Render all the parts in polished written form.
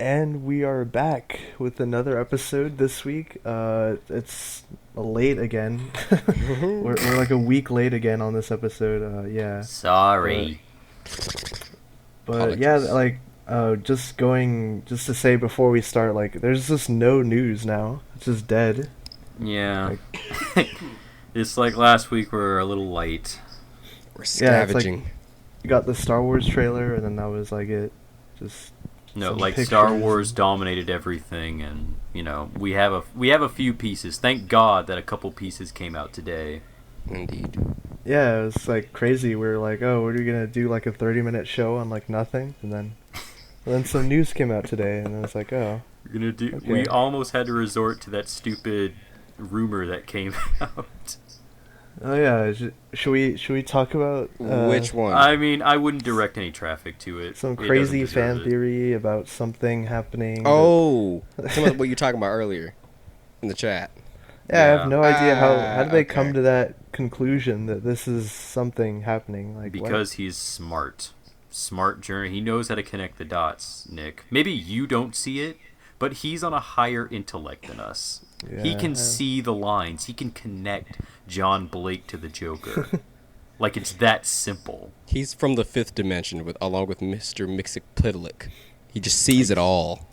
And we are back with another episode this week. It's late again. we're like a week late again on this episode. Yeah. Sorry. But yeah, like just to say before we start, like there's just no news now. It's just dead. Yeah. It's like last week we're a little light. We're scavenging. Like, you got the Star Wars trailer, and then that was like it. Just like Star Wars dominated everything, and we have a few pieces. Thank God that a couple pieces came out today. Indeed. Yeah, it was like crazy. We were like, oh, what are we gonna do, like a 30-minute show on like nothing, and then some news came out today, and it was like, oh, we're gonna do. Okay. We almost had to resort to that stupid rumor that came out. Oh yeah, should we talk about which one? I mean, I wouldn't direct any traffic to it. Some crazy fan theory about something happening. Oh, some of what you were talking about earlier in the chat. Yeah, I have no idea how did they come to that conclusion that this is something happening. Like because he's smart journey. He knows how to connect the dots. Nick, maybe you don't see it, but he's on a higher intellect than us. Yeah, he can see the lines. He can connect John Blake to the Joker. Like it's that simple. He's from the fifth dimension along with Mr. Mixicplitlick. He just sees it all.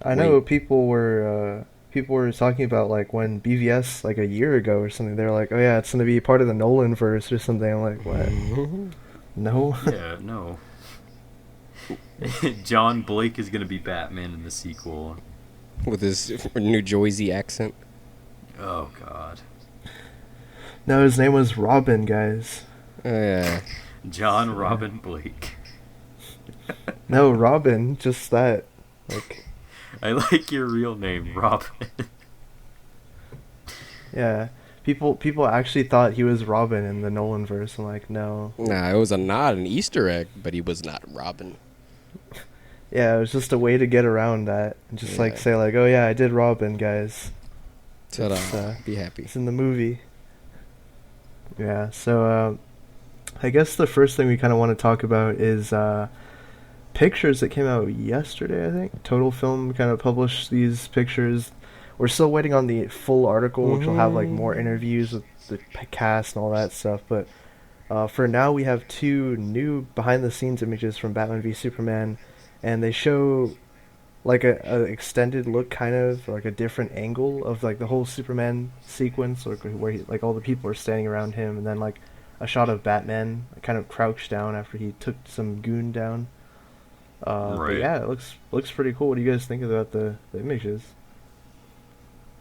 I know people were talking about like when BVS like a year ago or something. They're like, oh yeah, it's gonna be part of the Nolan verse or something. I'm like, what? No. Yeah, no. John Blake is gonna be Batman in the sequel. With his New Jersey accent. Oh, God. No, his name was Robin, guys. Yeah. John Robin Blake. No, Robin, just that. Like. I like your real name, Robin. Yeah. People actually thought he was Robin in the Nolan verse. I'm like, no. Nah, it was a nod, an Easter egg, but he was not Robin. Yeah, it was just a way to get around that. And just like say like, oh yeah, I did Robin, guys. Ta-da. Be happy. It's in the movie. Yeah, so I guess the first thing we kind of want to talk about is pictures that came out yesterday, I think. Total Film kind of published these pictures. We're still waiting on the full article, which will have like more interviews with the cast and all that stuff. But for now, we have two new behind-the-scenes images from Batman v Superman. And they show like a extended look, kind of like a different angle of like the whole Superman sequence, like where like all the people are standing around him, and then like a shot of Batman kind of crouched down after he took some goon down. Right. But yeah, it looks pretty cool. What do you guys think about the images?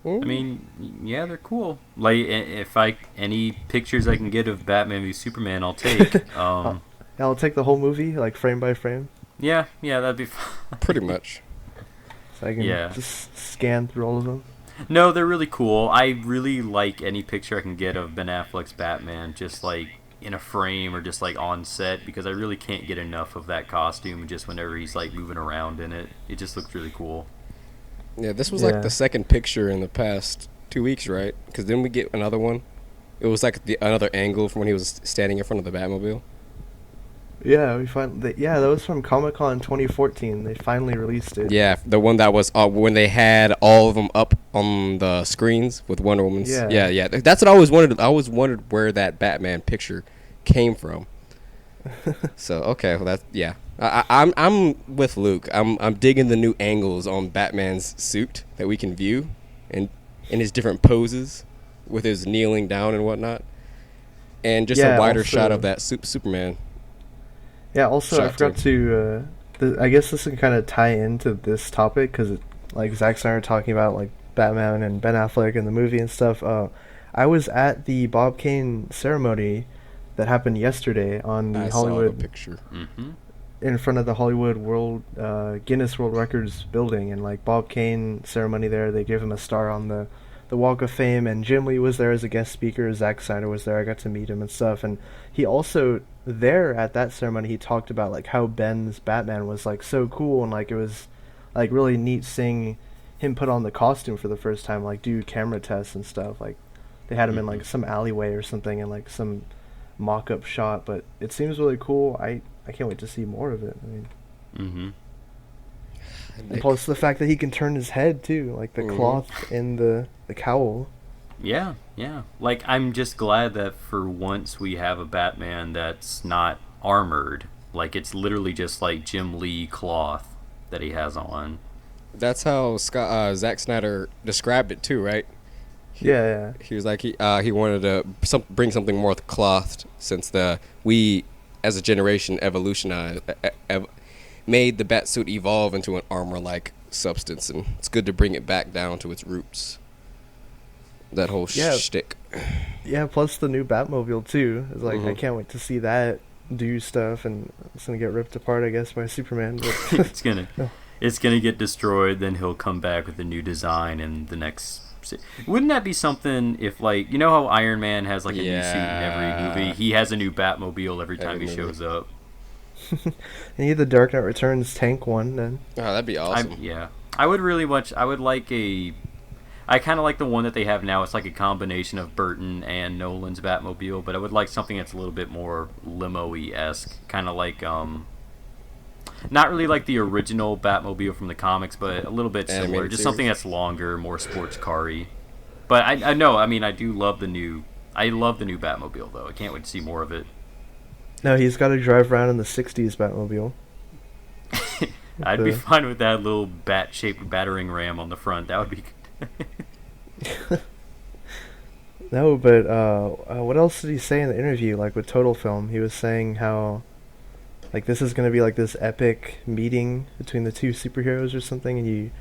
I mean, yeah, they're cool. Like if any pictures I can get of Batman v Superman, I'll take. I'll take the whole movie, like frame by frame. Yeah, that'd be fun. Pretty much. So I can just scan through all of them. No, they're really cool. I really like any picture I can get of Ben Affleck's Batman, just like in a frame or just like on set, because I really can't get enough of that costume just whenever he's like moving around in it. It just looks really cool. Yeah, this was like the second picture in the past 2 weeks, right? Because then we get another one. It was like another angle from when he was standing in front of the Batmobile. Yeah, that was from Comic-Con 2014. They finally released it. Yeah, the one that was when they had all of them up on the screens with Wonder Woman's. Yeah. That's what I always wondered. I always wondered where that Batman picture came from. So okay, well I'm with Luke. I'm digging the new angles on Batman's suit that we can view, and in his different poses, with his kneeling down and whatnot, and just a wider shot of that Superman. Yeah, also, I forgot to, I guess this can kind of tie into this topic, because, like, Zack Snyder talking about, like, Batman and Ben Affleck in the movie and stuff. I was at the Bob Kane ceremony that happened yesterday on the Hollywood... saw the picture. Mm-hmm. In front of the Hollywood Guinness World Records building, and, like, Bob Kane ceremony there, they gave him a star on the Walk of Fame, and Jim Lee was there as a guest speaker, Zack Snyder was there, I got to meet him and stuff, and he also... There at that ceremony, he talked about like how Ben's Batman was like so cool, and like it was like really neat seeing him put on the costume for the first time, like do camera tests and stuff. Like they had him in like some alleyway or something, and like some mock-up shot. But it seems really cool. I can't wait to see more of it. I mean, And plus the fact that he can turn his head too, like the cloth and the cowl. Yeah, yeah. Like, I'm just glad that for once we have a Batman that's not armored. Like, it's literally just like Jim Lee cloth that he has on. That's how Zack Snyder described it too, right? Yeah. He was like he wanted to bring something more clothed since we as a generation evolutionized made the Batsuit evolve into an armor-like substance, and it's good to bring it back down to its roots. That whole shtick. Yeah, plus the new Batmobile too. It's like I can't wait to see that do stuff, and it's gonna get ripped apart, I guess, by Superman. But it's gonna get destroyed. Then he'll come back with a new design in the next. Wouldn't that be something if, like, you know how Iron Man has like a new suit in every movie? He has a new Batmobile every time he shows up. You need the Dark Knight Returns tank one then. Oh, that'd be awesome. I would really much. I would like a. I kind of like the one that they have now. It's like a combination of Burton and Nolan's Batmobile, but I would like something that's a little bit more limo-y-esque, kind of like not really like the original Batmobile from the comics, but a little bit similar. Just something that's longer, more sports car-y. But I know. I mean, I do love the new. I love the new Batmobile though. I can't wait to see more of it. No, he's got to drive around in the '60s Batmobile. I'd be fine with that little bat-shaped battering ram on the front. That would be good. No, but what else did he say in the interview? Like with Total Film, he was saying how, like, this is gonna be like this epic meeting between the two superheroes or something, and he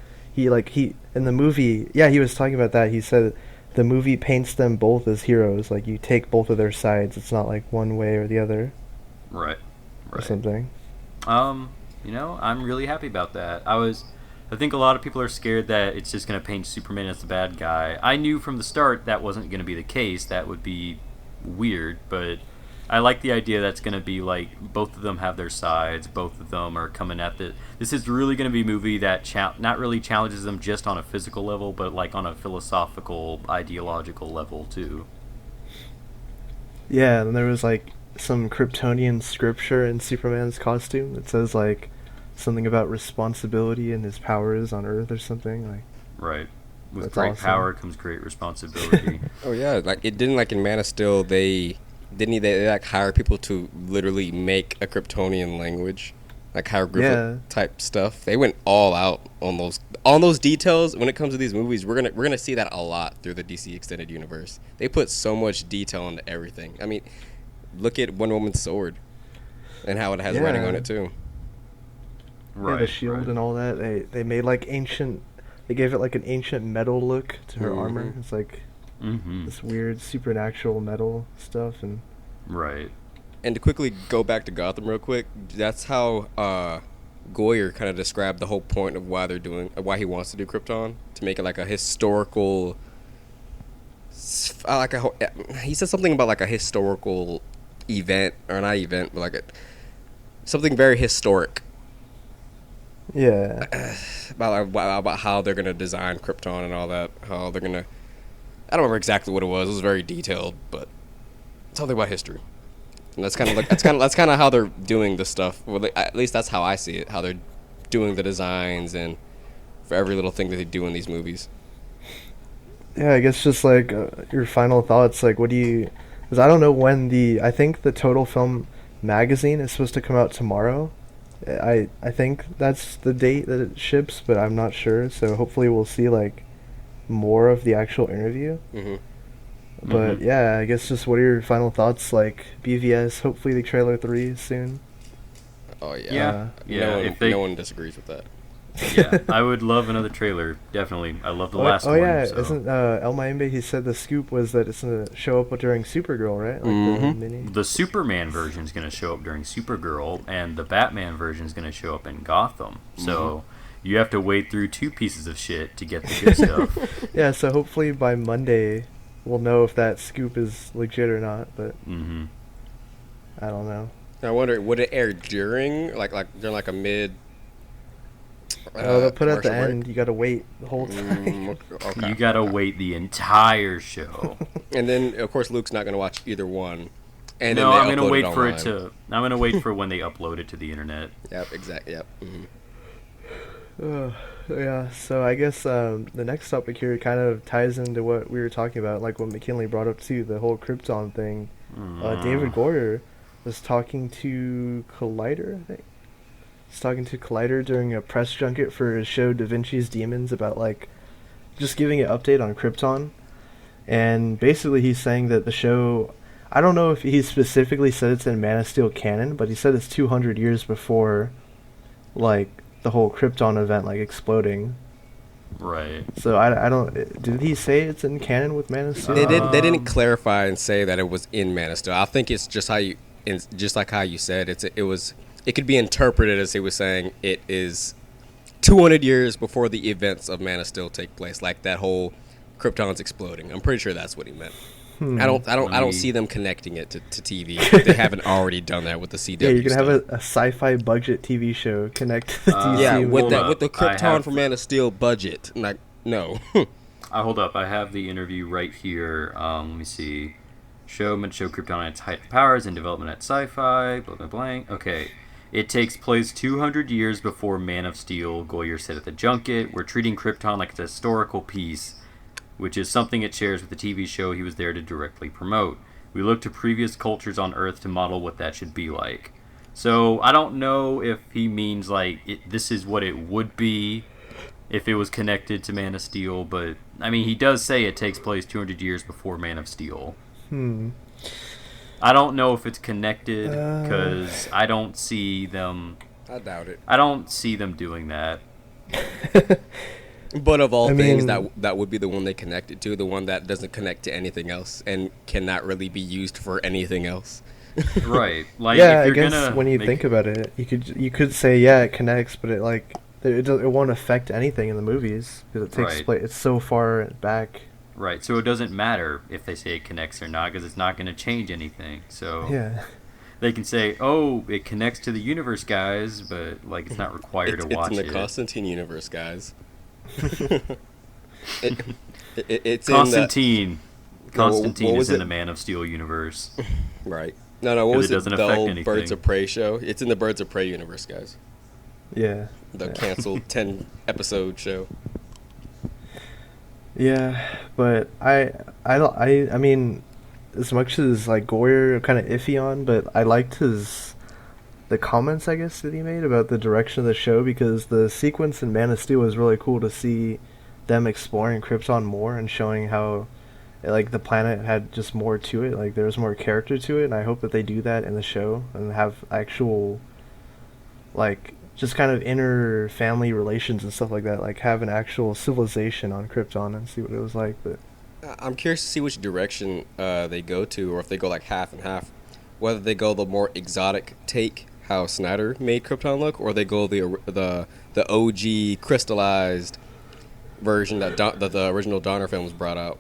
in the movie, he was talking about that. He said the movie paints them both as heroes. Like, you take both of their sides. It's not like one way or the other. Right. Or something. I'm really happy about that. I think a lot of people are scared that it's just going to paint Superman as the bad guy. I knew from the start that wasn't going to be the case. That would be weird, but I like the idea that's going to be like both of them have their sides. Both of them are coming at this is really going to be a movie that not really challenges them just on a physical level, but like on a philosophical, ideological level too. Yeah, and there was like some Kryptonian scripture in Superman's costume that says like something about responsibility and his powers on Earth or something like. Right. With great power comes great responsibility. Oh yeah, like it didn't like in Man of Steel they like hire people to literally make a Kryptonian language, like hieroglyphic type stuff. They went all out on those details. When it comes to these movies, we're gonna see that a lot through the DC extended universe. They put so much detail into everything. I mean, look at Wonder Woman's sword and how it has writing on it too. Right, the shield and all that. They made like ancient. They gave it like an ancient metal look to her armor. It's like this weird supernatural metal stuff and. Right. And to quickly go back to Gotham real quick, that's how Goyer kind of described the whole point of why he wants to do Krypton, to make it like a historical. He said something about like a historical event, or not event, but like something very historic. Yeah. About how they're gonna design Krypton and all that. How they're gonna. I don't remember exactly what it was. It was very detailed, but something about history. And that's kind of like that's kind of how they're doing the stuff. Well, at least that's how I see it. How they're doing the designs and for every little thing that they do in these movies. Yeah, I guess just like your final thoughts. Like, what do you? Because I don't know when I think the Total Film magazine is supposed to come out tomorrow. I think that's the date that it ships, but I'm not sure. So hopefully we'll see like more of the actual interview. But yeah, I guess just what are your final thoughts? Like BVS, hopefully the trailer 3 soon. Oh yeah, no one disagrees with that. Yeah, I would love another trailer. Definitely, I love the last one. Oh yeah, so. Isn't El Mayimbe? He said the scoop was that it's gonna show up during Supergirl, right? Like the Superman version is gonna show up during Supergirl, and the Batman version is gonna show up in Gotham. So you have to wade through 2 pieces of shit to get the good stuff. Yeah, so hopefully by Monday we'll know if that scoop is legit or not. But I don't know. I wonder, would it air during during a mid? They'll put it at the end. You gotta wait the whole time. Okay. You gotta wait the entire show. And then, of course, Luke's not gonna watch either one. And no, I'm gonna wait for it to. I'm gonna wait for when they upload it to the internet. Yep, exactly. Yep. Yeah, so I guess the next topic here kind of ties into what we were talking about, like what McKinley brought up too, the whole Krypton thing. David Goyer was talking to Collider, I think. He's talking to Collider during a press junket for his show Da Vinci's Demons about like just giving an update on Krypton. And basically he's saying that the show, I don't know if he specifically said it's in Man of Steel canon, but he said it's 200 years before like the whole Krypton event like exploding. Right. So I don't, did he say it's in canon with Man of Steel? They didn't clarify and say that it was in Man of Steel. I think it's just how you, just like how you said it could be interpreted as he was saying it is 200 years before the events of Man of Steel take place, like that whole Krypton's exploding. I'm pretty sure that's what he meant. I don't see them connecting it to TV. They haven't already done that with the CW. Yeah, you can stuff. have a sci-fi budget TV show connect to the DC. Yeah, with the Krypton for the Man of Steel budget. Like, no. Hold up. I have the interview right here. Let me see. Show Krypton at its height of powers and development at sci-fi. Blah, blah, blah. Okay. It takes place 200 years before Man of Steel, Goyer said at the junket. We're treating Krypton like it's a historical piece, which is something it shares with the TV show he was there to directly promote. We look to previous cultures on Earth to model what that should be like. So I don't know if he means like this is what it would be if it was connected to Man of Steel, but I mean he does say it takes place 200 years before Man of Steel. I don't know if it's connected because I don't see them. I doubt it. I don't see them doing that. But of all things, that would be the one they connected to, the one that doesn't connect to anything else and cannot really be used for anything else. Right. Like, yeah, if you're I guess when you think about it, you could say yeah it connects, but it like it won't affect anything in the movies because it takes place. It's so far back. Right. So it doesn't matter if they say it connects or not because it's not going to change anything. So yeah. They can say, "Oh, it connects to the universe, guys," but like it's not required to watch it. It's in the Constantine universe, guys. It's Constantine. In Constantine is in the Man of Steel universe. Right. No. What was it? Doesn't The affect old anything. Birds of Prey show. It's in the Birds of Prey universe, guys. Yeah. The canceled 10-episode show. Yeah, but I mean, as much as like Goyer kind of iffy on, but I liked the comments I guess that he made about the direction of the show because the sequence in Man of Steel was really cool to see them exploring Krypton more and showing how like the planet had just more to it, like there was more character to it, and I hope that they do that in the show and have actual like just kind of inner family relations and stuff like that, like have an actual civilization on Krypton and see what it was like. But I'm curious to see which direction they go to, or if they go like half and half. Whether they go the more exotic take, how Snyder made Krypton look, or they go the OG crystallized version that the original Donner film was brought out.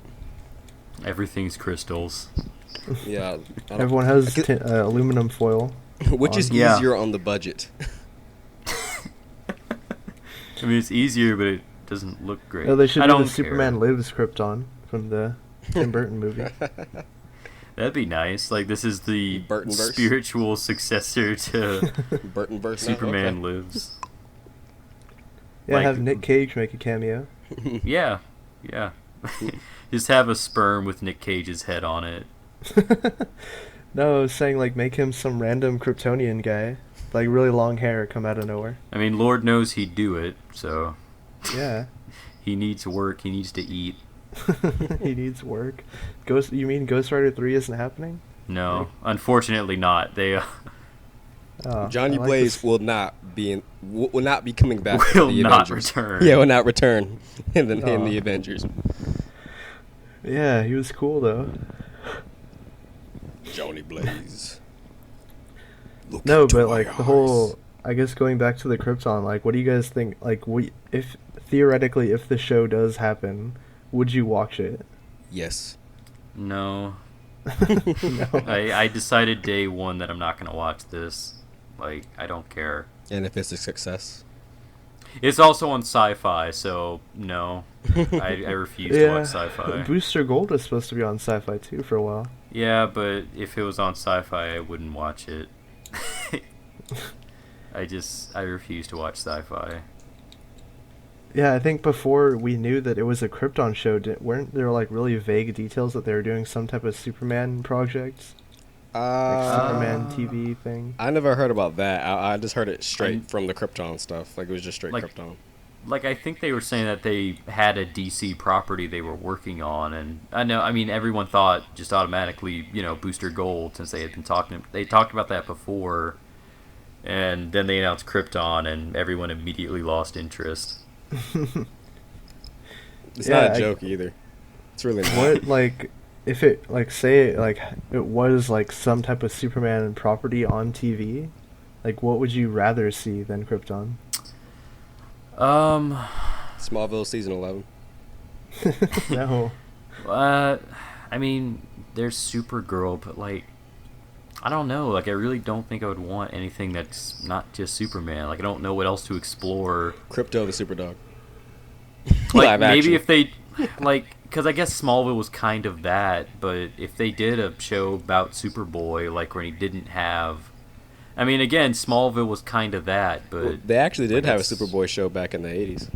Everything's crystals. Yeah. Everyone has aluminum foil. Which is easier on the budget? I mean, it's easier, but it doesn't look great. No, they should do the care. Superman Lives Krypton from the Tim Burton movie. That'd be nice. Like, this is the Burton-verse? spiritual successor to Burton-verse. Superman Okay. Lives. Yeah, Like- have Nick Cage make a cameo. Yeah. Just have a sperm with Nick Cage's head on it. No, I was saying like make him some random Kryptonian guy, like really long hair come out of nowhere. I mean, Lord knows he'd do it, so Yeah. he needs work, he needs to eat. He needs work. You mean Ghost Rider 3 isn't happening? No, unfortunately not. They Oh, Johnny I like Blaze this. will not be coming back. will to the not Avengers. return. Yeah, will not return in the Oh. Avengers. Yeah, he was cool though. Johnny Blaze. Look No, into but my like the eyes. whole, I guess going back to the Krypton, like what do you guys think? Like, if theoretically, if the show does happen, would you watch it? Yes. No. No. I decided day one that I'm not going to watch this. Like, I don't care. And if it's a success. It's also on Sci-Fi, so no. I refuse to watch Sci-Fi. Booster Gold is supposed to be on Sci-Fi too for a while. Yeah, but if it was on Sci-Fi, I wouldn't watch it. I refuse to watch Sci-Fi. Yeah, I think before we knew that it was a Krypton show, weren't there like really vague details that they were doing some type of Superman project, like Superman Uh, TV thing? I never heard about that. I just heard it straight I from the Krypton stuff. Like it was just straight like Krypton. like I think they were saying that they had a DC property they were working on, and I know, I mean, everyone thought just automatically, Booster Gold, since they had been talking, they talked about that before, and then they announced Krypton, and everyone immediately lost interest. It's Yeah, not a joke either. It's really not. what like if it like say like it was like some type of Superman property on TV, like what would you rather see than Krypton? Um, Smallville season 11. No. I mean, there's Supergirl, but like, I don't know. Like, I really don't think I would want anything that's not just Superman. Like, I don't know what else to explore. Crypto the Superdog. Like, Live maybe action. if they, like, because I guess Smallville was kind of that, but if they did a show about Superboy, like, when he didn't have. I mean, again, Smallville was kind of that, but. Well, they actually did like, have a Superboy show back in the 80s.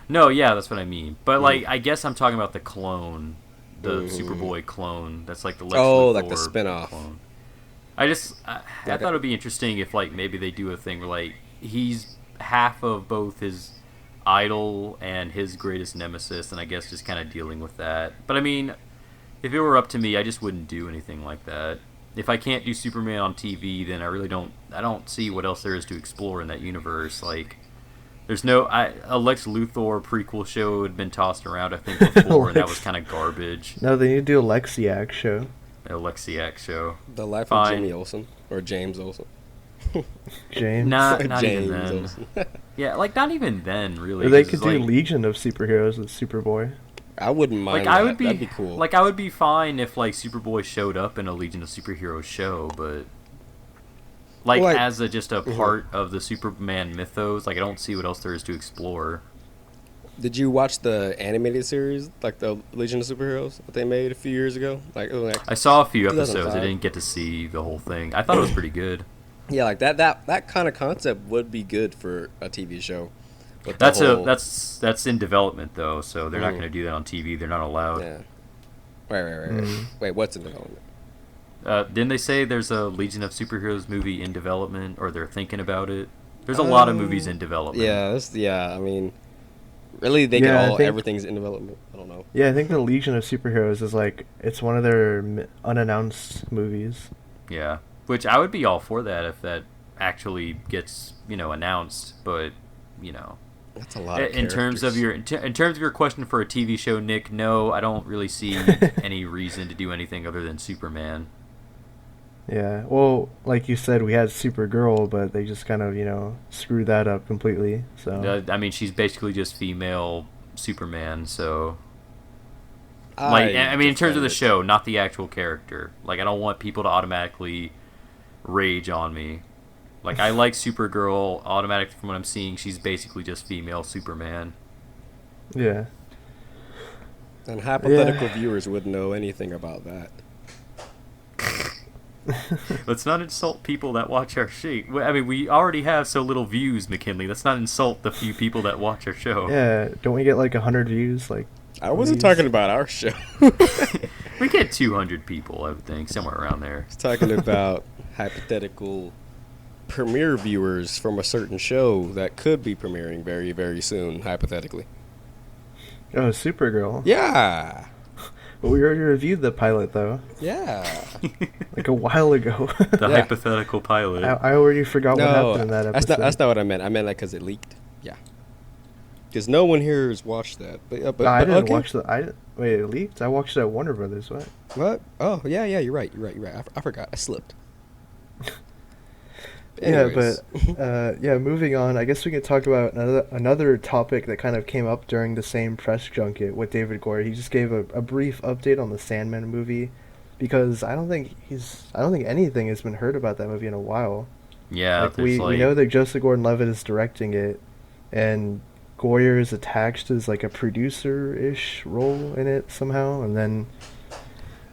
No, yeah, that's what I mean. But, like, I guess I'm talking about the clone. The Superboy clone. That's like the Lex Luthor like the spin-off. clone. I thought it would be interesting if, like, maybe they do a thing where, like, he's half of both his idol and his greatest nemesis, and I guess just kind of dealing with that. But, I mean, if it were up to me, I just wouldn't do anything like that. If I can't do Superman on TV, then I don't see what else there is to explore in that universe. Like, there's a Lex Luthor prequel show had been tossed around, I think, before, and that was kind of garbage. No, they need to do a Lexiac show. A Lexiac show. The Life Fine. of Jimmy Olsen. Or James Olsen. James. Not James even then. Olsen. Yeah, like, not even then, really. Or they 'cause could it's do like, Legion of Superheroes with Superboy. I wouldn't mind like, that. That'd be cool. Like, I would be fine if, like, Superboy showed up in a Legion of Superheroes show, but... Like, Well, like- as just a part of the Superman mythos, like, I don't see what else there is to explore. Did you watch the animated series, like the Legion of Superheroes that they made a few years ago? I saw a few episodes. 2005. I didn't get to see the whole thing. I thought it was pretty good. Yeah, like that kind of concept would be good for a TV show. With the That's whole- that's in development though, so they're not going to do that on TV. They're not allowed. Yeah. Right. Wait, what's in development? Didn't they say there's a Legion of Superheroes movie in development, or they're thinking about it? There's a lot of movies in development. Yeah. I mean, really, they Yeah, I get think- everything's in development. I don't know. Yeah, I think the Legion of Superheroes is like it's one of their unannounced movies. Yeah. Which I would be all for that if that actually gets announced, but That's a lot. Of in terms of characters. in terms of your question for a TV show, Nick, no, I don't really see any reason to do anything other than Superman. Yeah, well, like you said, we had Supergirl, but they just kind of, screwed that up completely. So I mean, she's basically just female Superman, so I mean, in terms of the show, not the actual character. Like, I don't want people to automatically rage on me. Like, I like Supergirl. Automatically, from what I'm seeing, she's basically just female Superman. yeah. And hypothetical viewers wouldn't know anything about that. Let's not insult people that watch our show. I mean, we already have so little views, McKinley. Let's not insult the few people that watch our show. Yeah, don't we get like 100 views? Like, I wasn't please? talking about our show. We get 200 people, I would think, somewhere around there. I was talking about hypothetical premiere viewers from a certain show that could be premiering very, very soon, hypothetically. Oh, Supergirl. Yeah. But we already reviewed the pilot though, Yeah. like a while ago. The Yeah. hypothetical pilot. I already forgot what happened in that episode. that's not what I meant. I meant like because it leaked. Yeah. Because no one here has watched that. But I didn't okay. watch wait, it leaked? I watched it at Warner Brothers, what? What? Oh, yeah, you're right. I forgot. I slipped. Yeah, Anyways. but moving on. I guess we could talk about another topic that kind of came up during the same press junket with David Goyer. He just gave a brief update on the Sandman movie, because I don't think anything has been heard about that movie in a while. Yeah, Like we know that Joseph Gordon-Levitt is directing it, and Goyer is attached as like a producer-ish role in it somehow, and then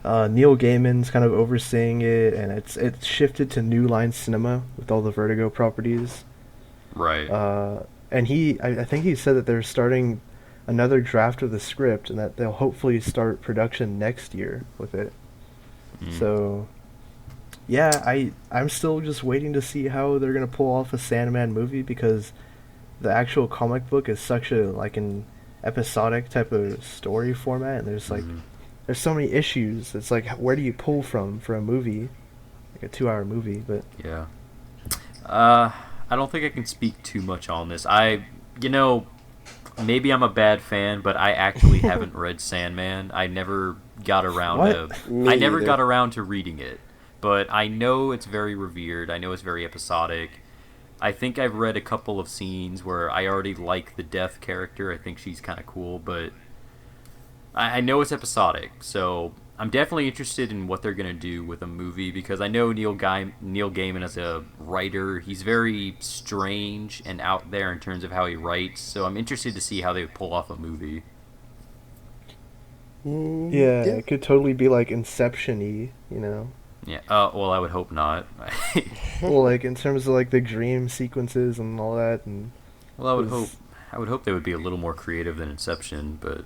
Neil Gaiman's kind of overseeing it, and it's shifted to New Line Cinema with all the Vertigo properties. right. and I think he said that they're starting another draft of the script, and that they'll hopefully start production next year with it. Mm. So, yeah, I'm still just waiting to see how they're gonna pull off a Sandman movie, because the actual comic book is such a like an episodic type of story format, and there's so many issues. It's like, where do you pull from for a movie, like a 2-hour movie? But Yeah. I don't think I can speak too much on this. You know, maybe I'm a bad fan, but I actually haven't read Sandman. I never got around What? to. Me I never either. got around to reading it, but I know it's very revered. I know it's very episodic. I think I've read a couple of scenes where I already like the Death character. I think she's kind of cool, but I know it's episodic, so I'm definitely interested in what they're gonna do with a movie, because I know Neil Gaiman as a writer, he's very strange and out there in terms of how he writes. So I'm interested to see how they pull off a movie. yeah, Yeah. it could totally be like Inception-y, you know. Yeah. Well, I would hope not. Well, like in terms of like the dream sequences and all that, and Well, I would hope. 'cause- I would hope they would be a little more creative than Inception, but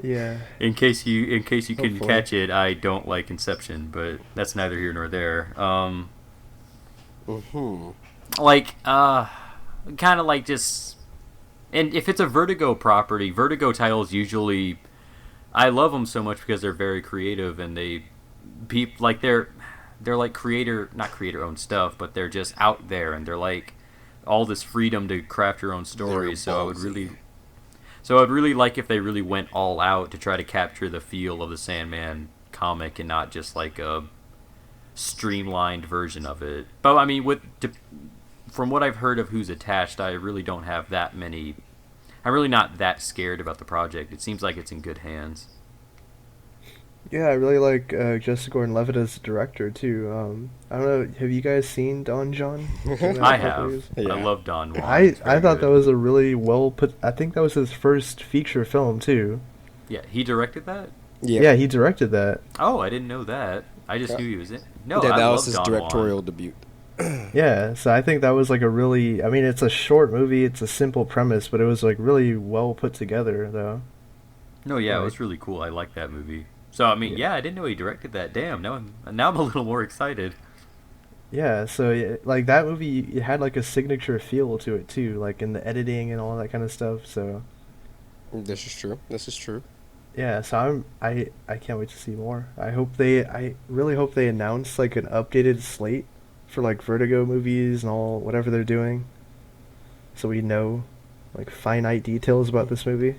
yeah, in case you couldn't hopefully. catch it, I don't like Inception, but that's neither here nor there. Hmm. Like kind of like just, and if it's a Vertigo property, Vertigo titles usually, I love them so much because they're very creative, and like they're like not creator owned stuff, but they're just out there, and they're like all this freedom to craft your own stories. So I'd really like if they really went all out to try to capture the feel of the Sandman comic, and not just like a streamlined version of it. But I mean, from what I've heard of who's attached, I really don't have that many. I'm really not that scared about the project. It seems like it's in good hands. Yeah, I really like Jessica Gordon-Levitt as director too. I don't know, have you guys seen Don John? Came out I a couple have. years- Yeah. I love Don Juan. I It's very I thought good. that was a really well put. I think that was his first feature film too. Yeah, he directed that. Yeah. Yeah, he directed that. Oh, I didn't know that. I just knew he was in. No, Yeah, I that love was his Don directorial Juan. debut. Yeah, so I think that was like a really. I mean, it's a short movie. It's a simple premise, but it was like really well put together, though. No, yeah, it Like, was really cool. I like that movie. So I mean, yeah, yeah, I didn't know he directed that. Damn, now I'm a little more excited. yeah. So like that movie, it had like a signature feel to it too, like in the editing and all that kind of stuff. So This is true. This is true. yeah, so I can't wait to see more. I really hope they announce like an updated slate for like Vertigo movies and all whatever they're doing, so we know like finite details about this movie.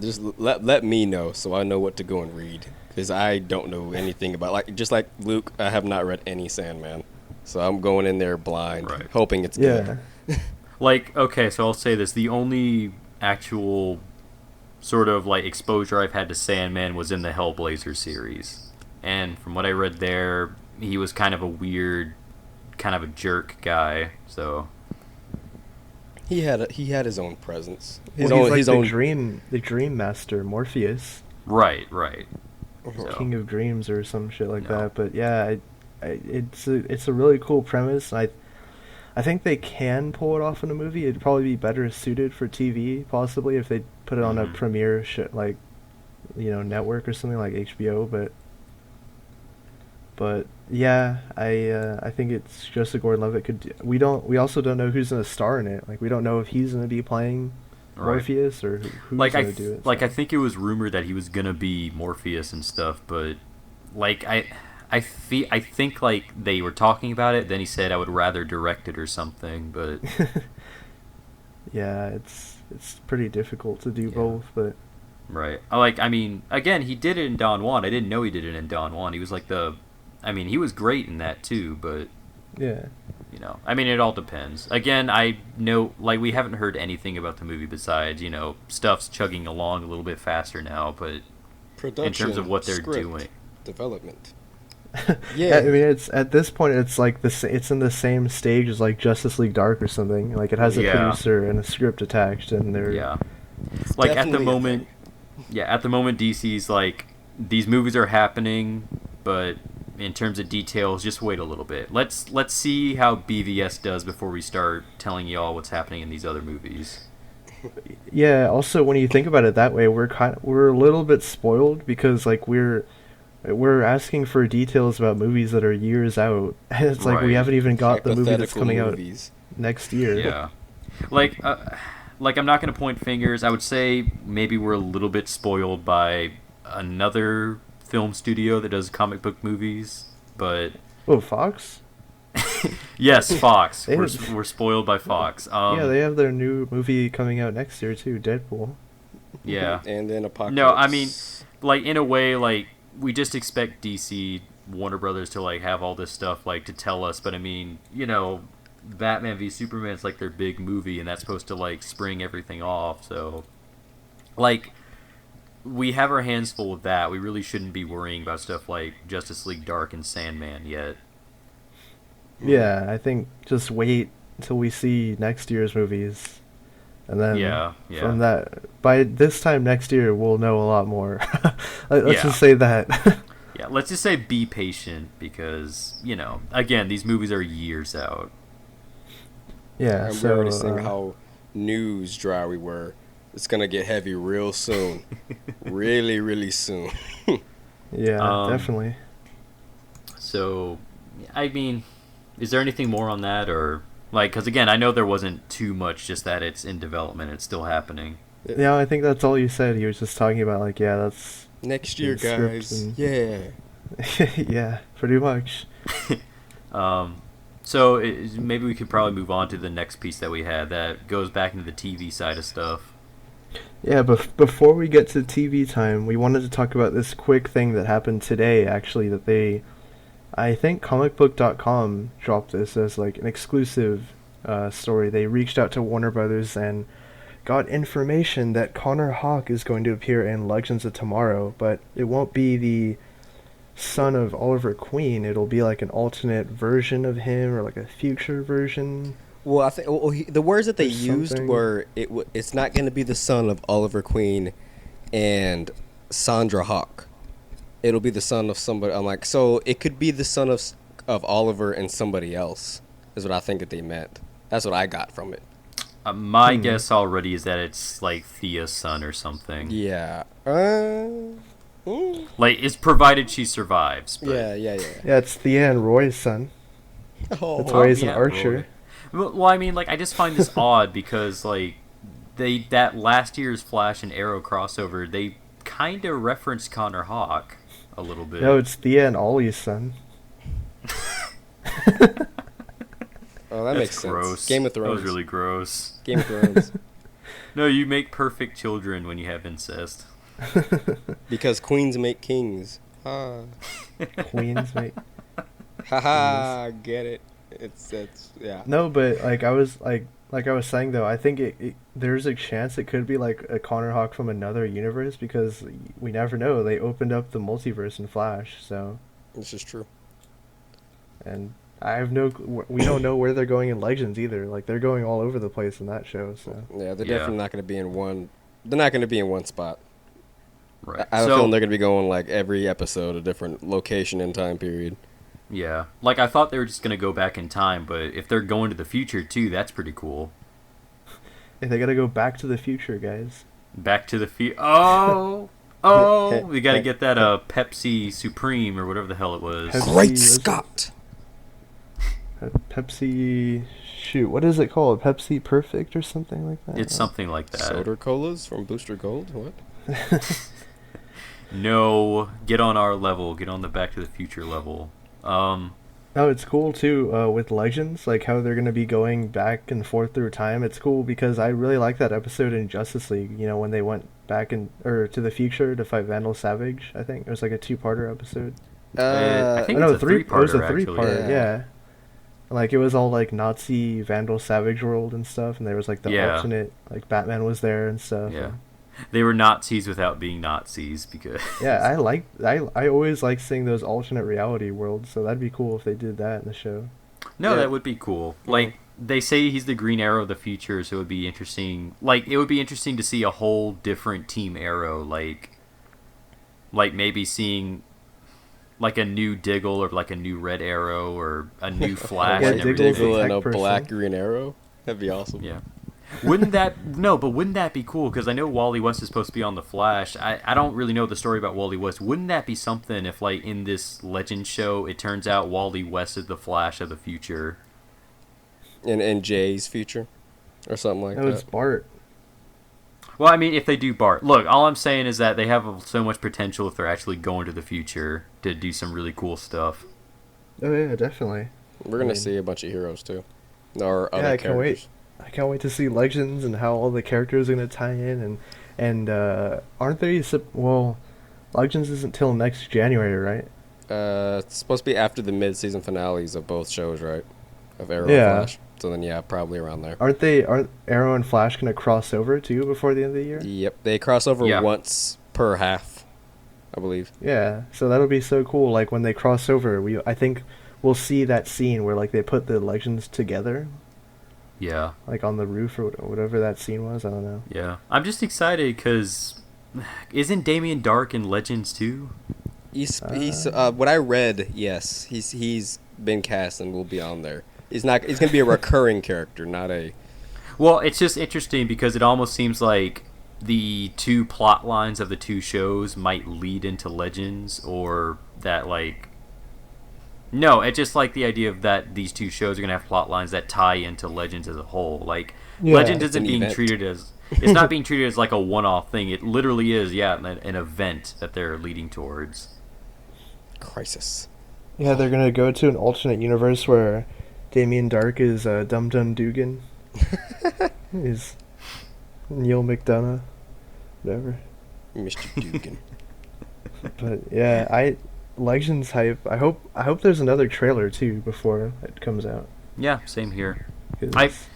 Just let me know so I know what to go and read, because I don't know anything about, like, just like Luke, I have not read any Sandman, so I'm going in there blind, Right. hoping it's Yeah. good. Like, okay, so I'll say this: the only actual sort of like exposure I've had to Sandman was in the Hellblazer series, and from what I read there, he was kind of a weird, kind of a jerk guy. So He had his own presence. Well, he's like the dream master, Morpheus, right. So, King of Dreams or some shit like No. that. But yeah, it's a really cool premise. I think they can pull it off in a movie. It'd probably be better suited for TV, possibly, if they put it on a Mhm. premiere shit like, network or something like HBO. But yeah, I think it's Joseph Gordon-Levitt we also don't know who's gonna star in it. Like, we don't know if he's gonna be playing Right. Morpheus or who's like gonna do it. like so. I think it was rumored that he was gonna be Morpheus and stuff, but like I think like they were talking about it. Then he said I would rather direct it or something, but Yeah, it's pretty difficult to do Yeah. both, but right. I mean, again, he did it in Don Juan. I didn't know he did it in Don Juan. He was like I mean, he was great in that too, but yeah. I mean, it all depends. Again, I know, like, we haven't heard anything about the movie besides, stuff's chugging along a little bit faster now, but Production, in terms of what they're script, doing. development. Yeah, I mean, it's at this point, it's like it's in the same stage as like Justice League Dark or something. Like, it has a Yeah. producer and a script attached, and they're Yeah. Like, at the Definitely a moment, thing. yeah, at the moment, DC's like, these movies are happening, but in terms of details, just wait a little bit. Let's see how BVS does before we start telling y'all what's happening in these other movies. Yeah. Also, when you think about it that way, we're a little bit spoiled because like we're asking for details about movies that are years out. It's like we haven't even got the movie that's coming out next year. Yeah. Like I'm not going to point fingers. I would say maybe we're a little bit spoiled by another film studio that does comic book movies, but... Oh, Fox? Yes, Fox. We're spoiled by Fox. Yeah, they have their new movie coming out next year, too, Deadpool. Yeah. And then Apocalypse. No, I mean, like, in a way, like, we just expect DC, Warner Brothers to, like, have all this stuff, like, to tell us, but I mean, you know... Batman v Superman's like their big movie, and that's supposed to like spring everything off. So, like, we have our hands full with that. We really shouldn't be worrying about stuff like Justice League Dark and Sandman yet. Yeah, I think just wait until we see next year's movies, and then from that, by this time next year, we'll know a lot more. Let's just say that. Yeah, let's just say be patient because, you know, again, these movies are years out. Yeah, and so we're already seeing how news dry we were. It's gonna get heavy real soon, really, really soon. Yeah, definitely. So, I mean, is there anything more on that, or like? Because again, I know there wasn't too much. Just that it's in development, it's still happening. Yeah, I think that's all you said. He was just talking about like, yeah, that's next year, guys. Yeah. Yeah, pretty much. So maybe we could probably move on to the next piece that we had that goes back into the TV side of stuff. Yeah, but before we get to TV time, we wanted to talk about this quick thing that happened today, actually, that I think comicbook.com dropped this as like an exclusive story. They reached out to Warner Brothers and got information that Connor Hawke is going to appear in Legends of Tomorrow, but it won't be the son of Oliver Queen. It'll be like an alternate version of him, or like a future version. Well, I think the words that they used were it's not going to be the son of Oliver Queen and Sandra Hawke. It'll be the son of somebody. I'm like, so it could be the son of Oliver and somebody else. Is what I think that they meant. That's what I got from it. My guess already is that it's like Thea's son or something. Yeah. Like, it's provided she survives. But... Yeah, it's Thea and Roy's son. Oh, that's why he's an archer. Roy. Well, I mean, like, I just find this odd because, like, that last year's Flash and Arrow crossover, they kind of referenced Connor Hawke a little bit. No, it's Thea and Ollie's son. Oh, that makes sense. Gross. Game of Thrones. That was really gross. Game of Thrones. No, you make perfect children when you have incest. Because queens make kings. Queens make... Haha, get it. It's yeah. No, but like I was saying though, I think there's a chance it could be like a Connor Hawke from another universe, because we never know. They opened up the multiverse in Flash, so this is true. And we don't know where they're going in Legends either. Like, they're going all over the place in that show. So yeah, they're definitely not going to be in one. They're not going to be in one spot. Right. I have a feeling they're going to be going like every episode a different location and time period. Yeah, like I thought they were just going to go back in time, but if they're going to the future too, that's pretty cool. Yeah, they got to go back to the future, guys. Back to the future. We got to get that Pepsi Supreme or whatever the hell it was. Great Scott. Pepsi, shoot, what is it called? Pepsi Perfect or something like that? It's something like that. Soda Colas from Booster Gold? What? No, get on our level. Get on the Back to the Future level. Oh, it's cool too with Legends, like how they're going to be going back and forth through time. It's cool because I really like that episode in Justice League, you know, when they went back to the future to fight Vandal Savage. I think it was like a 2-parter episode. I think it's a 3-parter. It was a 3-part, yeah. Like, it was all like Nazi Vandal Savage world and stuff, and there was like the alternate, like Batman was there and stuff. Yeah. They were Nazis without being Nazis, because... Yeah, I always like seeing those alternate reality worlds, so that'd be cool if they did that in the show. No, that would be cool. Like, they say he's the Green Arrow of the future, so it would be interesting. Like, it would be interesting to see a whole different Team Arrow, like maybe seeing... like a new Diggle or like a new Red Arrow or a new Flash Yeah, and Diggle's everything. a Diggle and a tech person. black green arrow. That'd be awesome. Yeah. Wouldn't that be cool? Because I know Wally West is supposed to be on the Flash. I don't really know the story about Wally West. Wouldn't that be something if, like, in this Legend show, it turns out Wally West is the Flash of the future? In Jay's future, or something like That that. was Bart. Well, I mean, if they do Bart. Look, all I'm saying is that they have so much potential if they're actually going to the future to do some really cool stuff. Oh yeah, definitely. We're gonna see a bunch of heroes too, or other Yeah, I characters. can't wait. I can't wait to see Legends and how all the characters are gonna tie in and aren't they? Well, Legends isn't till next January, right? It's supposed to be after the mid-season finales of both shows, right? Of Arrow Yeah. and Flash. So then, yeah, probably around there. Aren't Arrow and Flash gonna cross over too before the end of the year? Yep, they cross over Yeah. once per half, I believe. Yeah, so that'll be so cool. Like when they cross over, I think we'll see that scene where like they put the Legends together, Yeah. like on the roof or whatever that scene was. I don't know. Yeah. I'm just excited because isn't Damien Dark in Legends too? He's what I read. Yes, he's been cast and will be on there. He's gonna be a recurring character, not a. Well, it's just interesting because it almost seems like the two plot lines of the two shows might lead into Legends, or that like. No, it's just like the idea of that these two shows are gonna have plot lines that tie into Legends as a whole. Like Yeah, Legends it's isn't an being event. treated as it's not being treated as like a one-off thing. It literally is, yeah, an event that they're leading towards. Crisis. Yeah, they're gonna go to an alternate universe where Damien Dark is Dum Dum Dugan. He's Neil McDonough, whatever. Mr. Dugan. But yeah, Legends hype. I hope there's another trailer too before it comes out. Yeah, same here. 'Cause-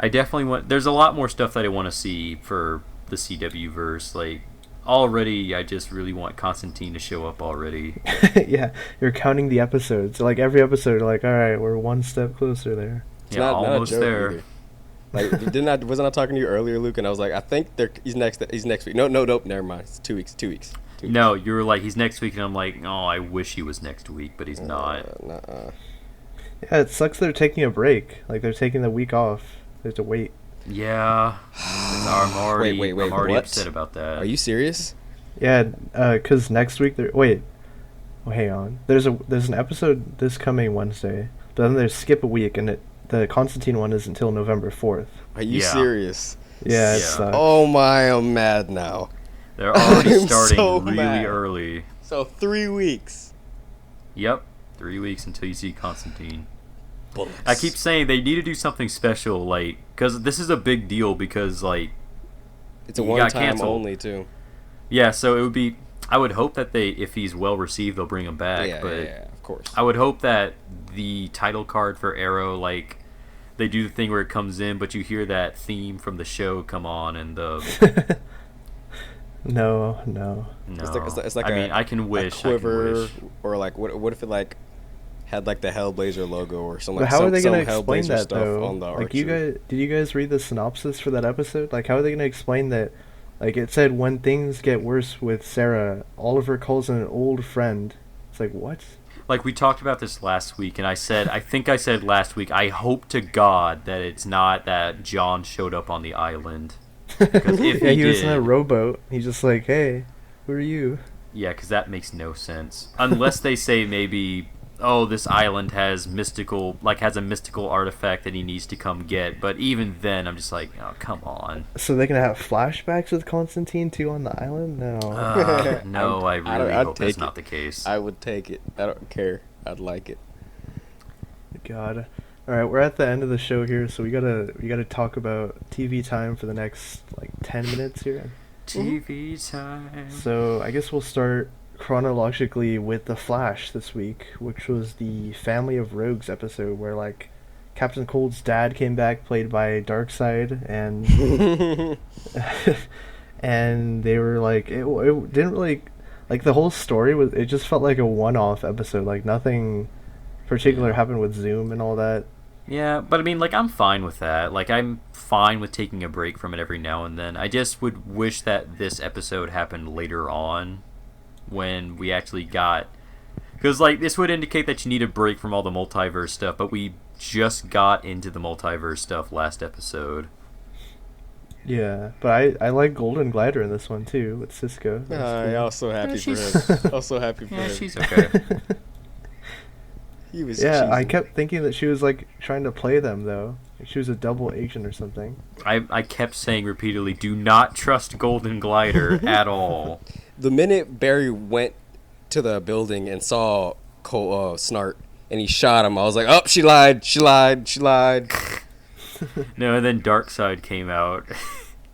I definitely want. There's a lot more stuff that I want to see for the CW verse. Like already, I just really want Constantine to show up already. yeah, you're counting the episodes. Like every episode, you're like, all right, we're one step closer there. It's Yeah, not a almost joke there. either. Like, wasn't I talking to you earlier, Luke? And I was like, I think he's next week. No, never mind. It's 2 weeks. 2 weeks. No, you were like, he's next week, and I'm like, oh, I wish he was next week, but he's not. Nuh-uh. Yeah, it sucks they're taking a break. Like they're taking the week off. They have to wait. Yeah, I'm already, Wait, I'm already what? upset about that. Are you serious? Yeah, 'cause next week wait, hang on. There's an episode this coming Wednesday, but then there's skip a week, and the Constantine one is until November 4th. Are you Yeah. serious? Yeah, it Yeah. sucks. Oh my, I'm mad now. They're already I'm starting so really mad. early. So 3 weeks. Yep, 3 weeks until you see Constantine. Bullets. I keep saying they need to do something special, like, because this is a big deal, because, like, It's a you got one-time canceled. only too. Yeah, so it would be, I would hope that if he's well received, they'll bring him back, Yeah, but of course. I would hope that the title card for Arrow, like, they do the thing where it comes in, but you hear that theme from the show come on, and the... No. No. It's like I mean, I can wish. a quiver, I can wish. or like what if it like had like the Hellblazer logo or something. But how are they some gonna explain Hellblazer that stuff though? on the Like archer. did you guys read the synopsis for that episode? Like how are they gonna explain that? Like it said, when things get worse with Sarah, Oliver calls in an old friend. It's like what? Like, we talked about this last week, and I think I said last week, I hope to God that it's not that John showed up on the island. Because if Yeah, he he was did, in a rowboat. He's just like, hey, who are you? yeah, because that makes no sense. Unless they say maybe, oh, this island has a mystical artifact that he needs to come get. But even then, I'm just like, oh, come on. So they're gonna have flashbacks with Constantine too on the island? No. No, I really I'd hope take that's it. not the case. I would take it. I don't care. I'd like it. God. All right, we're at the end of the show here, so we gotta talk about TV time for the next like 10 minutes here. TV time. So I guess we'll start chronologically with The Flash this week, which was the Family of Rogues episode where like Captain Cold's dad came back, played by Darkseid, and and they were like it didn't really like the whole story was, it just felt like a one-off episode, like nothing particular happened with Zoom and all that. Yeah, but I mean, like, I'm fine with that. Like, I'm fine with taking a break from it every now and then. I just would wish that this episode happened later on when we actually got... Because, like, this would indicate that you need a break from all the multiverse stuff, but we just got into the multiverse stuff last episode. Yeah, but I like Golden Glider in this one, too, with Cisco. Cool. I was so happy for him. I was so happy for him. Yeah, she's okay. He was cheesy. I kept thinking that she was, like, trying to play them, though. Like she was a double agent or something. I kept saying repeatedly, do not trust Golden Glider at all. The minute Barry went to the building and saw Snart and he shot him, I was like, oh, she lied. No, and then Darkseid came out.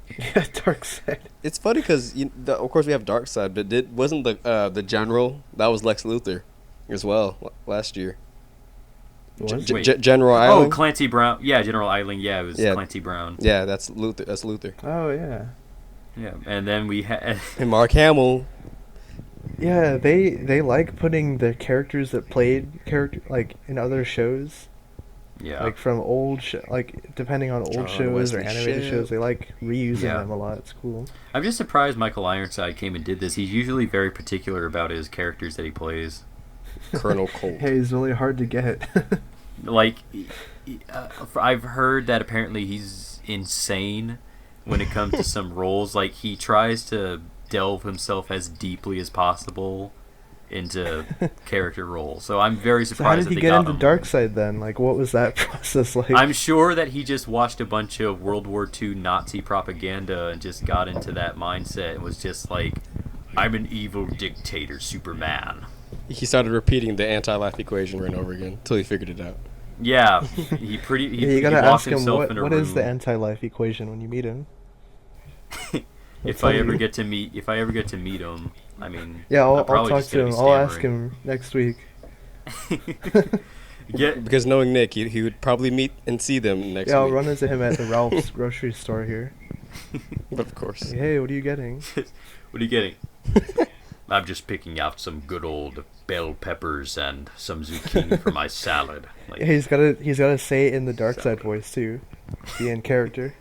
Yeah, Darkseid. It's funny because, of course, we have Darkseid, but wasn't the General, that was Lex Luthor as well last year. General Eiling? Oh, Clancy Brown. Yeah, General Eiling. Yeah, it was Clancy Brown. Yeah, that's Luthor. Oh, yeah. Yeah, and then we had... and Mark Hamill. Yeah, they like putting the characters that played like in other shows. Yeah. Like from old like depending on old shows or animated shows, they like reusing them a lot. It's cool. I'm just surprised Michael Ironside came and did this. He's usually very particular about his characters that he plays. Colonel Colt. Hey, he's really hard to get. Like, I've heard that apparently he's insane when it comes to some roles. Like, he tries to delve himself as deeply as possible into character roles. So I'm very surprised that they got him. How did he get into Darkseid then? Like, what was that process like? I'm sure that he just watched a bunch of World War II Nazi propaganda and just got into that mindset and was just like, I'm an evil dictator, Superman. He started repeating the anti-life equation over and over again until he figured it out. Yeah, you gotta ask him what room. Is the anti-life equation when you meet him. If I ever get to meet him, I mean, yeah, I'll talk to him. I'll ask him next week. Because knowing Nick, he would probably meet and see them next week. Yeah, I'll run into him at the Ralph's grocery store here. Of course. Hey, what are you getting? What are you getting? I'm just picking out some good old bell peppers and some zucchini for my salad. Like, yeah, he's gotta say it in the Darkseid voice too, be in character.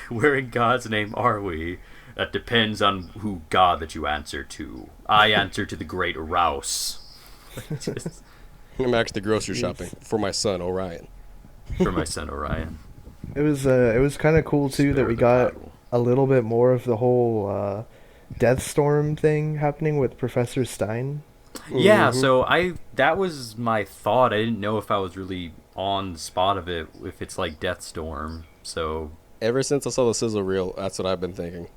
Where in God's name are we? That depends on who God that you answer to. I answer to the great Rouse. I'm actually grocery shopping for my son Orion. For my son Orion. It was kind of cool too that we got a little bit more of the whole Deathstorm thing happening with Professor Stein. Yeah, so that was my thought. I didn't know if I was really on the spot of it, if it's like Deathstorm. So ever since I saw the sizzle reel, that's what I've been thinking.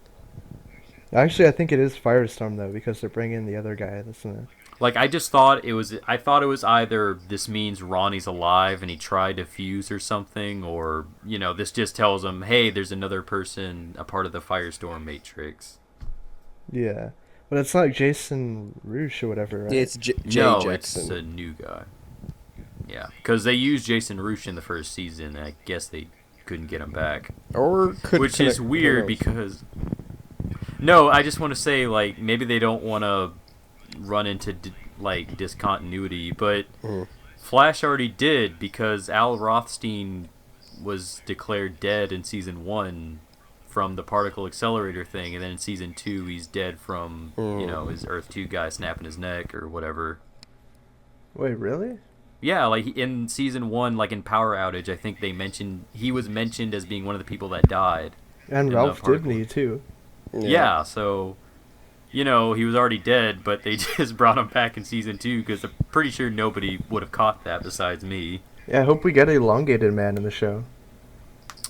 Actually, I think it is Firestorm though, because they're bringing the other guy. Like, I thought it was either this means Ronnie's alive and he tried to fuse or something, or, this just tells him, hey, there's another person, a part of the Firestorm Matrix. Yeah. But it's not Jason Rouge or whatever, right? It's Jay no, Jackson. It's a new guy. Yeah, because they used Jason Rouge in the first season, and I guess they couldn't get him back. Which is weird because... No, I just want to say, like, maybe they don't want to run into discontinuity, but Flash already did, because Al Rothstein was declared dead in season 1 from the particle accelerator thing, and then in season 2 he's dead from his Earth 2 guy snapping his neck or whatever. Wait, really? Yeah, like in season 1, like in Power Outage, I think he was mentioned as being one of the people that died. And Ralph Dibny too. Yeah, so he was already dead, but they just brought him back in season 2 because I'm pretty sure nobody would have caught that besides me. Yeah, I hope we get Elongated Man in the show.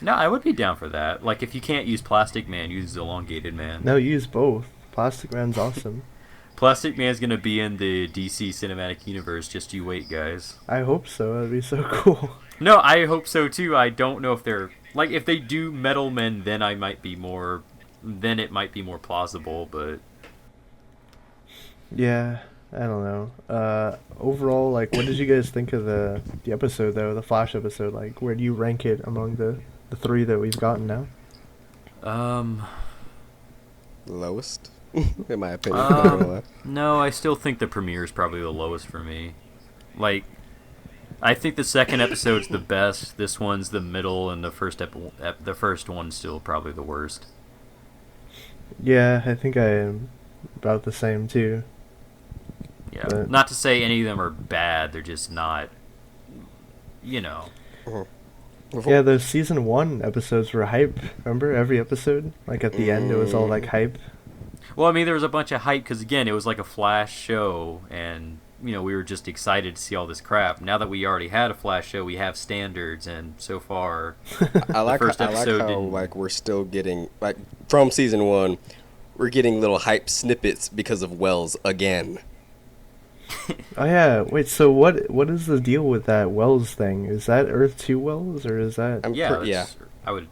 No, I would be down for that. Like, if you can't use Plastic Man, use Elongated Man. No, use both. Plastic Man's awesome. Plastic Man's gonna be in the DC Cinematic Universe. Just you wait, guys. I hope so. That'd be so cool. No, I hope so too. I don't know if they're if they do Metal Men, then it might be more plausible. But yeah, I don't know. Overall, what did you guys think of the episode though? The Flash episode. Like, where do you rank it among the 3 that we've gotten now? Lowest, in my opinion. No, I still think the premiere is probably the lowest for me. Like, I think the second episode's the best. This one's the middle, and the first one's still probably the worst. Yeah, I think I am about the same too. Yeah, but not to say any of them are bad. They're just not, you know. Yeah, those season 1 episodes were hype. Remember every episode? Like at the end, it was all like hype. Well, I mean, there was a bunch of hype because again, it was like a Flash show, and we were just excited to see all this crap. Now that we already had a Flash show, we have standards, and so far, I like how like we're still getting like from season 1, we're getting little hype snippets because of Wells again. Oh yeah, wait. So what is the deal with that Wells thing? Is that Earth 2 Wells or is that? Yeah. I would.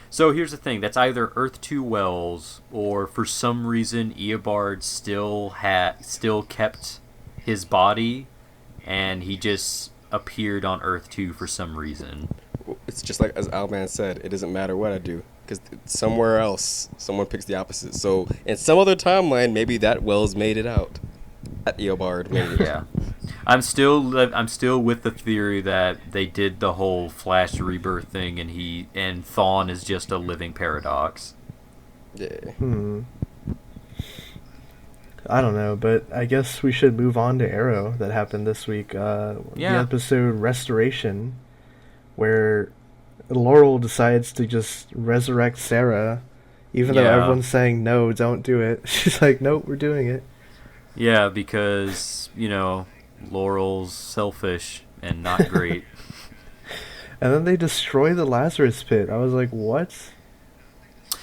So here's the thing: that's either Earth 2 Wells, or for some reason Eobard still kept his body, and he just appeared on Earth 2 for some reason. It's just like as Alman said, it doesn't matter what I do because somewhere else someone picks the opposite. So in some other timeline, maybe that Wells made it out. At Eobard, maybe. Yeah, I'm still with the theory that they did the whole Flash rebirth thing, and Thawne is just a living paradox. Yeah. I don't know, but I guess we should move on to Arrow that happened this week. The episode Restoration, where Laurel decides to just resurrect Sarah, even though everyone's saying no, don't do it. She's like, nope, we're doing it. Yeah, because, Laurel's selfish and not great. And then they destroy the Lazarus Pit. I was like, what?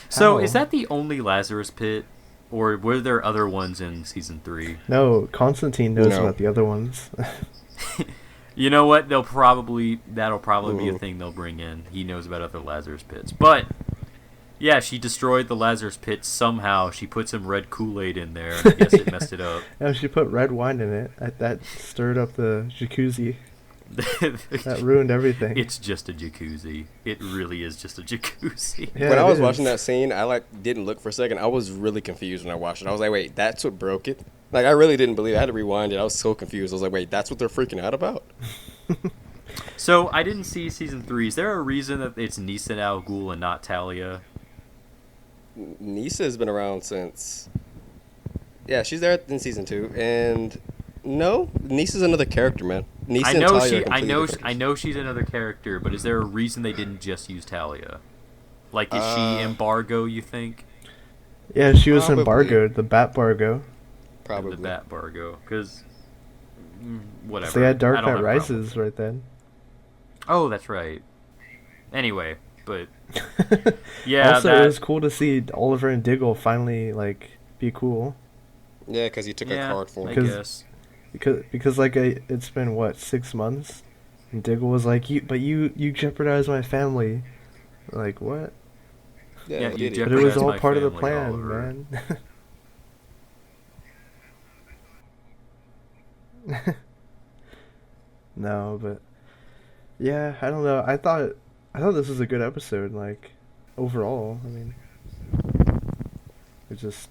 So, is that the only Lazarus Pit? Or were there other ones in Season 3? No, Constantine knows about the other ones. You know what? That'll probably be a thing they'll bring in. He knows about other Lazarus Pits. But... yeah, she destroyed the Lazarus Pit somehow. She put some red Kool-Aid in there. I guess it messed it up. No, she put red wine in it. That stirred up the jacuzzi. That ruined everything. It's just a jacuzzi. It really is just a jacuzzi. Yeah, when I was watching that scene, I didn't look for a second. I was really confused when I watched it. I was like, wait, that's what broke it? Like, I really didn't believe it. I had to rewind it. I was so confused. I was like, wait, that's what they're freaking out about? So, I didn't see Season 3. Is there a reason that it's Nyssa Al Ghul and not Talia? Nyssa has been around since... yeah, she's there in Season 2. And... no, Nissa's another character, man. Nyssa and Talia I know she's another character, but is there a reason they didn't just use Talia? Like, is she embargo, you think? Yeah, she was embargoed. The Bat-bargo. Probably. The Bat-bargo. Because... whatever. So they had Dark Knight Rises right then. Oh, that's right. Anyway, but... yeah, also, it was cool to see Oliver and Diggle finally, be cool. Yeah, because he took a card for him. I guess. Because it's been, 6 months? And Diggle was like, you jeopardized my family. Like, what? Yeah, but it was all part of the plan, Oliver. Man. No, but... yeah, I don't know. I thought this was a good episode, overall. I mean... I just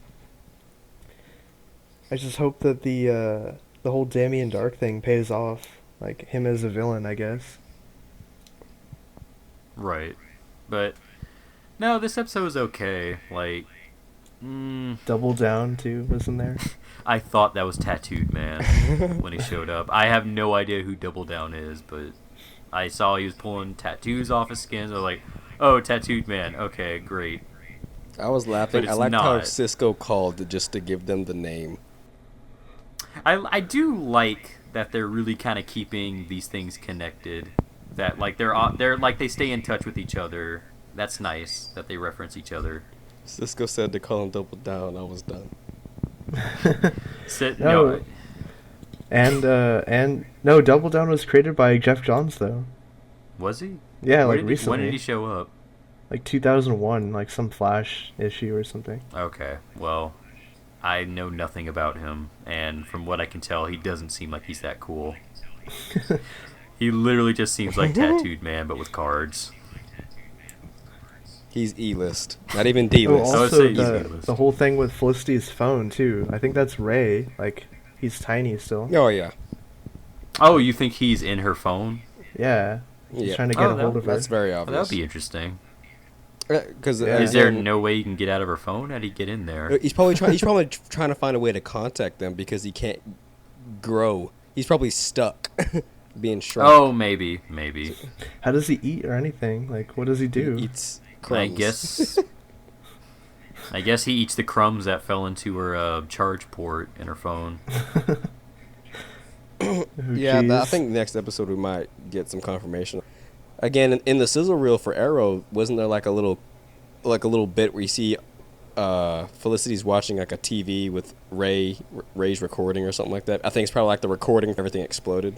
hope that the whole Damien Dark thing pays off. Him as a villain, I guess. Right. But, no, this episode was okay. Doubledown, too, was in there. I thought that was Tattooed Man when he showed up. I have no idea who Doubledown is, but I saw he was pulling tattoos off his skin. So I was like, oh, Tattooed Man. Okay, great. I was laughing. I liked how Cisco called just to give them the name. I do like that they're really kind of keeping these things connected. That they're they stay in touch with each other. That's nice that they reference each other. Cisco said to call him Doubledown. I was done. No. And Doubledown was created by Jeff Johns though. Was he? Yeah, recently. When did he show up? 2001, some Flash issue or something. Okay, well, I know nothing about him, and from what I can tell, he doesn't seem like he's that cool. He literally just seems like Tattooed Man, but with cards. He's E-list, not even D-list. Also, the whole thing with Felicity's phone, too. I think that's Ray. He's tiny still. Oh, yeah. Oh, you think he's in her phone? Yeah. He's trying to get a hold of her. That's very obvious. That would be interesting. Because is there no way you can get out of her phone? How'd he get in there? He's probably trying to find a way to contact them because he can't grow. He's probably stuck being shrunk. Oh, maybe. How does he eat or anything? Like, what does he do? He eats crumbs. I guess he eats the crumbs that fell into her charge port in her phone. Yeah, I think next episode we might get some confirmation. Again, in the sizzle reel for Arrow, wasn't there like a little bit where you see Felicity's watching like a TV with Ray's recording or something like that? I think it's probably like the recording of everything exploded.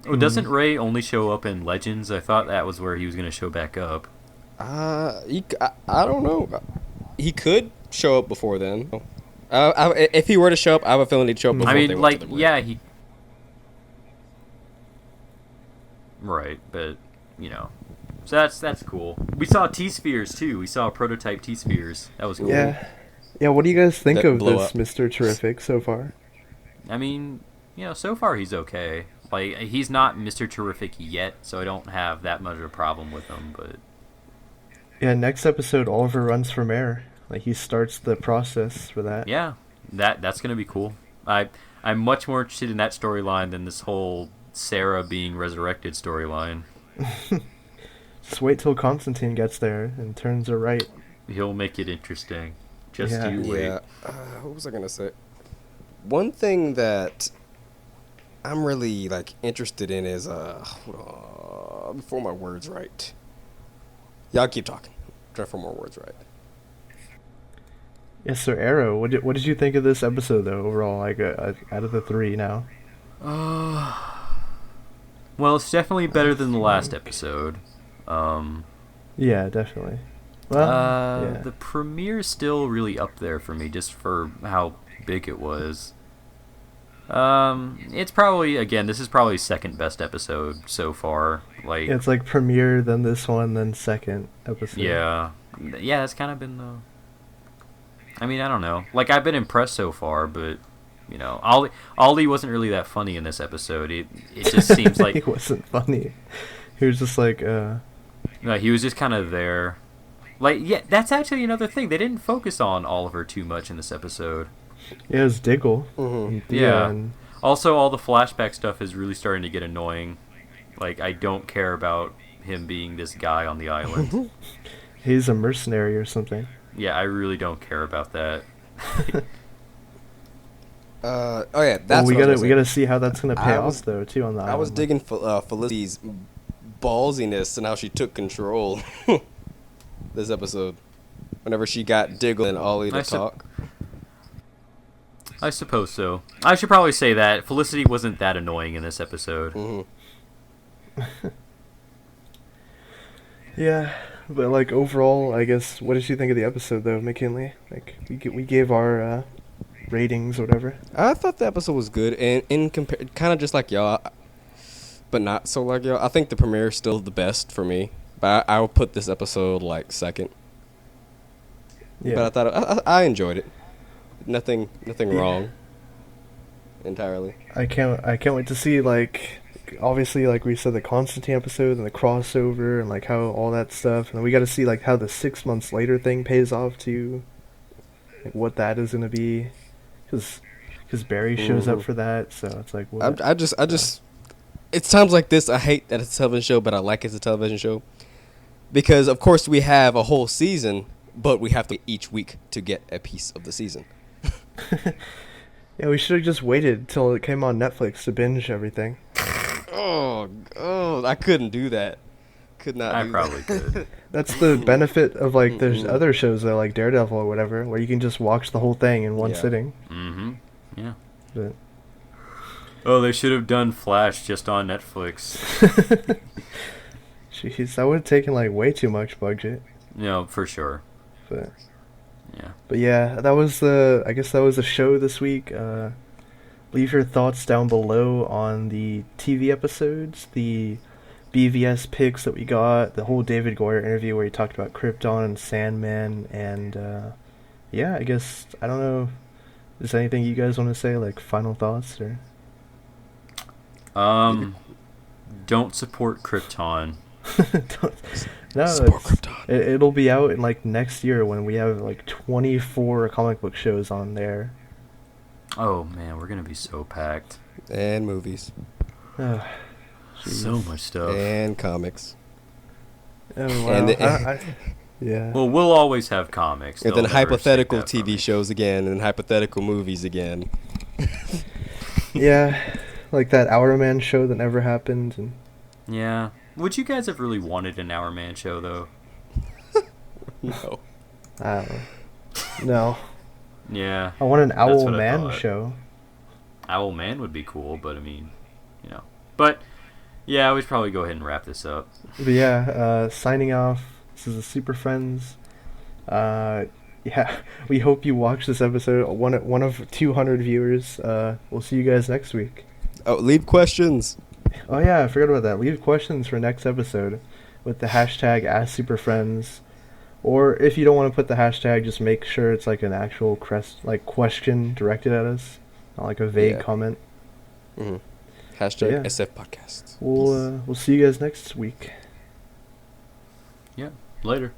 Oh, doesn't Ray only show up in Legends? I thought that was where he was going to show back up. I don't know. He could show up before then. If he were to show up, I have a feeling he'd show up before. I mean, they went like, to the yeah, he. Right, but so that's cool. We saw T-Spheres too. We saw prototype T-Spheres. That was cool. Yeah. What do you guys think of this up. Mr. Terrific so far? I mean, so far he's okay. Like, he's not Mr. Terrific yet, so I don't have that much of a problem with him. But yeah, next episode, Oliver runs for mayor. Like, he starts the process for that. Yeah, that's gonna be cool. I'm much more interested in that storyline than this whole Sarah being resurrected storyline. Just wait till Constantine gets there and turns her right. He'll make it interesting. Just you wait. Yeah. What was I gonna say? One thing that I'm really interested in is before my words right. Y'all keep talking. Try for more words right. Yes, sir. Arrow. What did you think of this episode though? Overall, out of the 3 now. Well, it's definitely better than the last episode. Yeah, definitely. Well, yeah. The premiere is still really up there for me, just for how big it was. It's probably, this is probably second best episode so far. Like, it's like premiere, then this one, then second episode. Yeah, that's kind of been the. I mean, I don't know. Like, I've been impressed so far, but Ollie wasn't really that funny in this episode. It just seems like he wasn't funny. He was just like. No, he was just kind of there. Like, yeah, that's actually another thing. They didn't focus on Oliver too much in this episode. Yeah, it was Diggle. Mm-hmm. Yeah. Also, all the flashback stuff is really starting to get annoying. Like, I don't care about him being this guy on the island. He's a mercenary or something. Yeah, I really don't care about that. That's we gotta see how that's gonna pay off though too on the island. I was digging Felicity's ballsiness and how she took control this episode. Whenever she got Diggle and Ollie to talk. I suppose so. I should probably say that Felicity wasn't that annoying in this episode. Mm-hmm. Yeah, but like overall, I guess, what did you think of the episode though, McKinley? Like we gave our ratings or whatever. I thought the episode was good, and kind of just like y'all, but not so like y'all. I think the premiere is still the best for me, but I will put this episode second. Yeah. But I thought I enjoyed it. Nothing wrong. Entirely. I can't wait to see obviously like we said the Constantine episode and the crossover and like how all that stuff, and then we got to see like how the 6 months later thing pays off too. Like what that is gonna be, because Barry shows up for that, so it's like what? I just it's times like this I hate that it's a television show, but I like it's a television show because of course we have a whole season, but we have to each week to get a piece of the season. Yeah, we should have just waited till it came on Netflix to binge everything. Oh, I couldn't do that. Could not. I probably could. That's the benefit of there's other shows though, like Daredevil or whatever, where you can just watch the whole thing in one sitting. Mm-hmm. Yeah. But oh, they should have done Flash just on Netflix. Jeez, that would have taken way too much budget. No, for sure. But yeah, that was the show this week. Leave your thoughts down below on the TV episodes, the BVS picks that we got, the whole David Goyer interview where he talked about Krypton and Sandman, and I guess, I don't know, is there anything you guys want to say, final thoughts or? Don't support Krypton. No, Support Krypton. It'll be out in like next year when we have like 24 comic book shows on there. Oh man, we're gonna be so packed. And movies. Oh, So much stuff. And comics. oh wow. And yeah. Well, we'll always have comics. and They'll then never hypothetical take that from TV me. shows again, and hypothetical movies again. Yeah, like that Hour Man show that never happened, and Yeah. Would you guys have really wanted an Hour Man show though? No. I don't know. No, Yeah. I want an That's Owl what I Man thought. show. Owl Man would be cool, but I mean, you know. But yeah, we should probably go ahead and wrap this up. But yeah, signing off. This is the Super Friends. Yeah, we hope you watch this episode. One of 200 viewers. We'll see you guys next week. Oh, leave questions. Oh yeah, I forgot about that. Leave questions for next episode with the hashtag #AskSuperFriends. Or if you don't want to put the hashtag, just make sure it's like an actual question directed at us, not like a vague comment. Mm-hmm. Hashtag Yeah. SF Podcast. We'll see you guys next week. Yeah. Later.